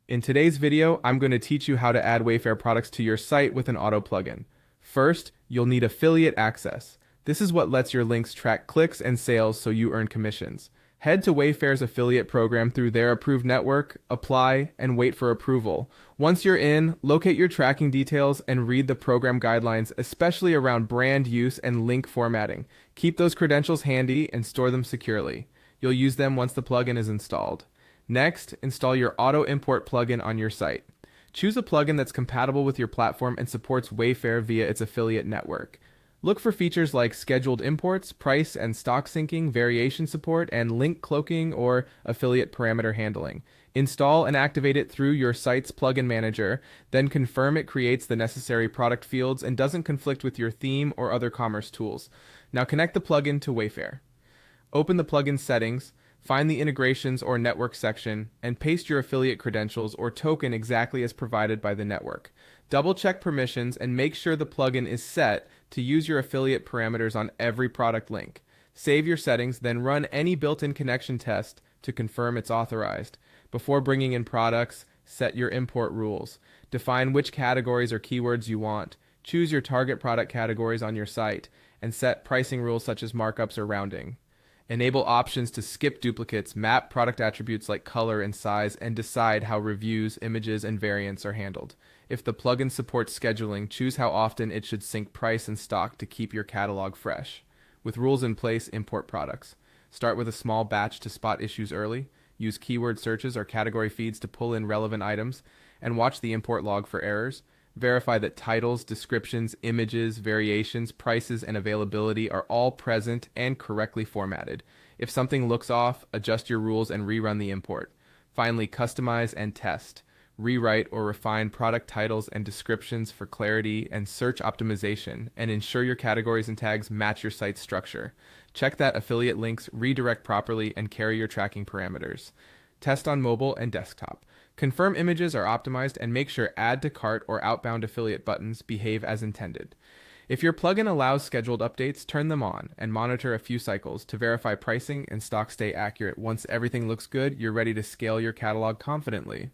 In today's video, I'm going to teach you how to add Wayfair products to your site with an auto plugin. First, you'll need affiliate access. This is what lets your links track clicks and sales so you earn commissions. Head to Wayfair's affiliate program through their approved network, apply, and wait for approval. Once you're in, locate your tracking details and read the program guidelines, especially around brand use and link formatting. Keep those credentials handy and store them securely. You'll use them once the plugin is installed. Next, install your auto import plugin on your site. Choose a plugin that's compatible with your platform and supports Wayfair via its affiliate network. Look for features like scheduled imports, price and stock syncing, variation support, and link cloaking or affiliate parameter handling. Install and activate it through your site's plugin manager, then confirm it creates the necessary product fields and doesn't conflict with your theme or other commerce tools. Now connect the plugin to Wayfair. Open the plugin settings, find the integrations or network section, and paste your affiliate credentials or token exactly as provided by the network. Double check permissions and make sure the plugin is set to use your affiliate parameters on every product link. Save your settings, then run any built-in connection test to confirm it's authorized. Before bringing in products, set your import rules. Define which categories or keywords you want. Choose your target product categories on your site, and set pricing rules such as markups or rounding. Enable options to skip duplicates, map product attributes like color and size, and decide how reviews, images, and variants are handled. If the plugin supports scheduling, choose how often it should sync price and stock to keep your catalog fresh. With rules in place, import products. Start with a small batch to spot issues early, use keyword searches or category feeds to pull in relevant items, and watch the import log for errors. Verify that titles, descriptions, images, variations, prices, and availability are all present and correctly formatted. If something looks off, adjust your rules and rerun the import. Finally, customize and test. Rewrite or refine product titles and descriptions for clarity and search optimization, and ensure your categories and tags match your site's structure. Check that affiliate links redirect properly and carry your tracking parameters. Test on mobile and desktop. Confirm images are optimized and make sure Add to Cart or Outbound Affiliate buttons behave as intended. If your plugin allows scheduled updates, turn them on and monitor a few cycles to verify pricing and stock stay accurate. Once everything looks good, you're ready to scale your catalog confidently.